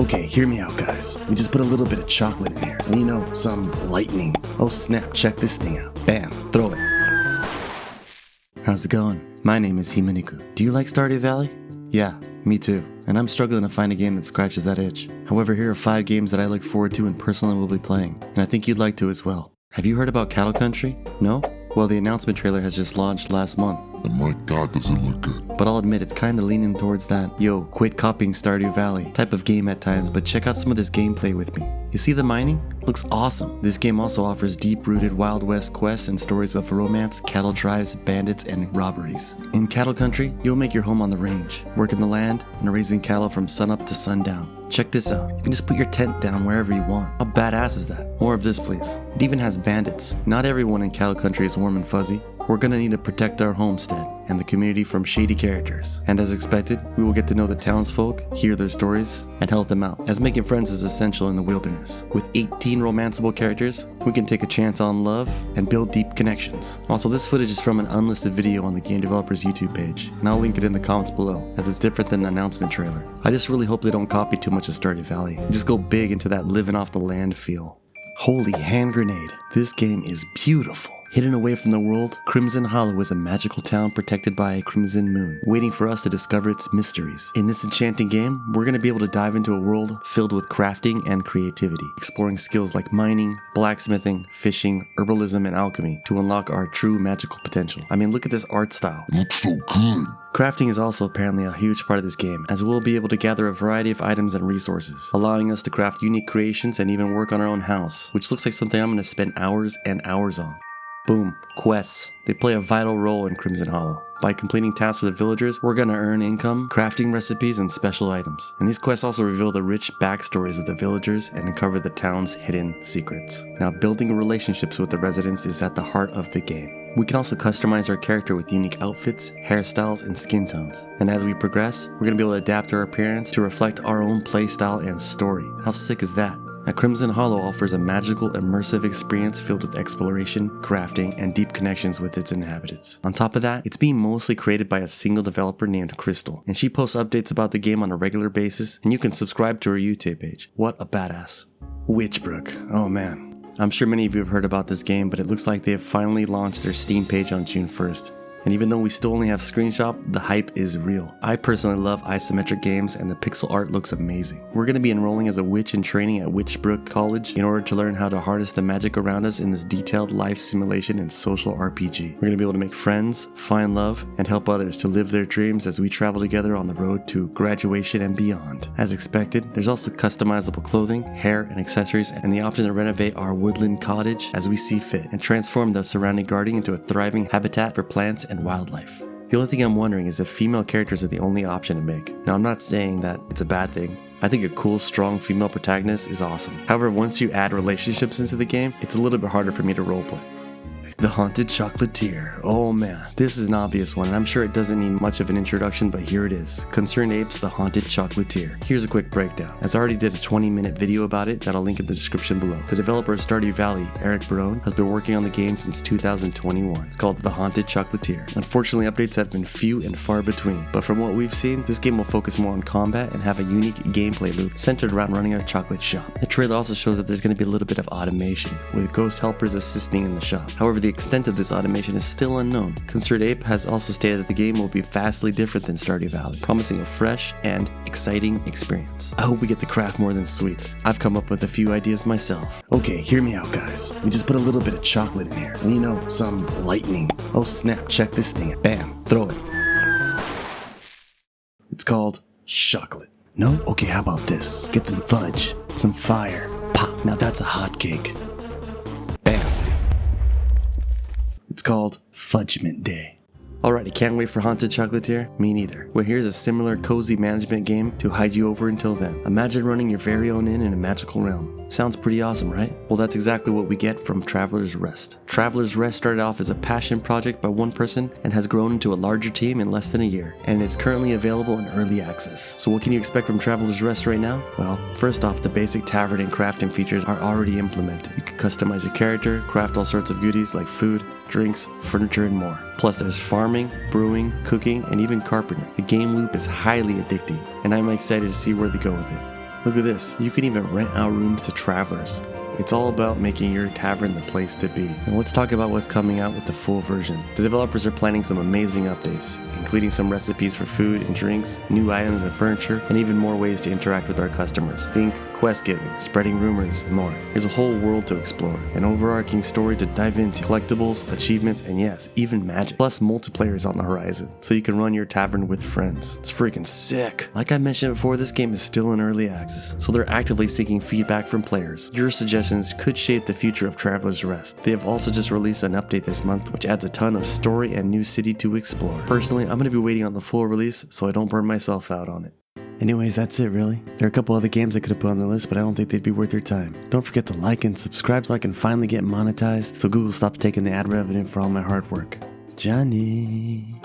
Okay, hear me out, guys. We just put a little bit of chocolate in here. And you know, some lightning. Oh snap, check this thing out. Bam, throw it. How's it going? My name is Himaniku. Do you like Stardew Valley? Yeah, me too. And I'm struggling to find a game that scratches that itch. However, here are 5 games that I look forward to and personally will be playing. And I think you'd like to as well. Have you heard about Cattle Country? No? Well, the announcement trailer has just launched last month. And my god, does it look good. But I'll admit, it's kinda leaning towards that, yo, quit copying Stardew Valley type of game at times, but check out some of this gameplay with me. You see the mining? Looks awesome. This game also offers deep-rooted Wild West quests and stories of romance, cattle drives, bandits, and robberies. In Cattle Country, you'll make your home on the range, working the land, and raising cattle from sunup to sundown. Check this out. You can just put your tent down wherever you want. How badass is that? More of this, please. It even has bandits. Not everyone in Cattle Country is warm and fuzzy. We're gonna need to protect our homestead and the community from shady characters. And as expected, we will get to know the townsfolk, hear their stories, and help them out, as making friends is essential in the wilderness. With 18 romanceable characters, we can take a chance on love and build deep connections. Also, this footage is from an unlisted video on the game developer's YouTube page, and I'll link it in the comments below, as it's different than the announcement trailer. I just really hope they don't copy too much of Stardew Valley, and just go big into that living off the land feel. Holy hand grenade, this game is beautiful. Hidden away from the world, Crimson Hollow is a magical town protected by a crimson moon, waiting for us to discover its mysteries. In this enchanting game, we're going to be able to dive into a world filled with crafting and creativity, exploring skills like mining, blacksmithing, fishing, herbalism, and alchemy to unlock our true magical potential. I mean, look at this art style. Looks so good. Crafting is also apparently a huge part of this game, as we'll be able to gather a variety of items and resources, allowing us to craft unique creations and even work on our own house, which looks like something I'm going to spend hours and hours on. Boom, quests. They play a vital role in Crimson Hollow. By completing tasks for the villagers, we're gonna earn income, crafting recipes, and special items. And these quests also reveal the rich backstories of the villagers and uncover the town's hidden secrets. Now, building relationships with the residents is at the heart of the game. We can also customize our character with unique outfits, hairstyles, and skin tones. And as we progress, we're gonna be able to adapt our appearance to reflect our own playstyle and story. How sick is that? Now, Crimson Hollow offers a magical, immersive experience filled with exploration, crafting, and deep connections with its inhabitants. On top of that, it's being mostly created by a single developer named Crystal, and she posts updates about the game on a regular basis, and you can subscribe to her YouTube page. What a badass. Witchbrook. Oh man. I'm sure many of you have heard about this game, but it looks like they have finally launched their Steam page on June 1st. And even though we still only have screenshot, the hype is real. I personally love isometric games and the pixel art looks amazing. We're going to be enrolling as a witch in training at Witchbrook College in order to learn how to harness the magic around us in this detailed life simulation and social RPG. We're going to be able to make friends, find love, and help others to live their dreams as we travel together on the road to graduation and beyond. As expected, there's also customizable clothing, hair, and accessories, and the option to renovate our woodland cottage as we see fit and transform the surrounding garden into a thriving habitat for plants and wildlife. The only thing I'm wondering is if female characters are the only option to make. Now, I'm not saying that it's a bad thing. I think a cool, strong female protagonist is awesome. However, once you add relationships into the game, it's a little bit harder for me to roleplay. The Haunted Chocolatier. Oh man, this is an obvious one, and I'm sure it doesn't need much of an introduction, but here it is. Concerned Apes, the Haunted Chocolatier. Here's a quick breakdown, as I already did a 20-minute video about it that I'll link in the description below. The developer of Stardew Valley, Eric Barone, has been working on the game since 2021. It's called The Haunted Chocolatier. Unfortunately, updates have been few and far between, but from what we've seen, this game will focus more on combat and have a unique gameplay loop centered around running a chocolate shop. The trailer also shows that there's going to be a little bit of automation, with ghost helpers assisting in the shop. However, the extent of this automation is still unknown. Concerned Ape has also stated that the game will be vastly different than Stardew Valley, promising a fresh and exciting experience. I hope we get to craft more than sweets. I've come up with a few ideas myself. Okay, hear me out, guys. We just put a little bit of chocolate in here. And you know, some lightning. Oh snap, check this thing out. Bam, throw it. It's called chocolate. No? Okay, how about this? Get some fudge, some fire. Pop, now that's a hot cake. Bam. It's called Fudgement Day. Alrighty, can't wait for Haunted Chocolatier? Me neither. Well, here's a similar cozy management game to hide you over until then. Imagine running your very own inn in a magical realm. Sounds pretty awesome, right? Well, that's exactly what we get from Traveler's Rest. Traveler's Rest started off as a passion project by one person and has grown into a larger team in less than a year, and is currently available in early access. So what can you expect from Traveler's Rest right now? Well, first off, the basic tavern and crafting features are already implemented. You can customize your character, craft all sorts of goodies like food, drinks, furniture, and more. Plus there's farming, brewing, cooking, and even carpentry. The game loop is highly addicting, and I'm excited to see where they go with it. Look at this, you can even rent out rooms to travelers. It's all about making your tavern the place to be. Now let's talk about what's coming out with the full version. The developers are planning some amazing updates, including some recipes for food and drinks, new items and furniture, and even more ways to interact with our customers. Think quest giving, spreading rumors, and more. There's a whole world to explore, an overarching story to dive into, collectibles, achievements, and yes, even magic. Plus multiplayer is on the horizon, so you can run your tavern with friends. It's freaking sick. Like I mentioned before, this game is still in early access, so they're actively seeking feedback from players. Your suggestions could shape the future of Traveler's Rest. They have also just released an update this month, which adds a ton of story and new city to explore. Personally, I'm going to be waiting on the full release so I don't burn myself out on it. Anyways, that's it really. There are a couple other games I could have put on the list, but I don't think they'd be worth your time. Don't forget to like and subscribe so I can finally get monetized, so Google stops taking the ad revenue for all my hard work. Johnny.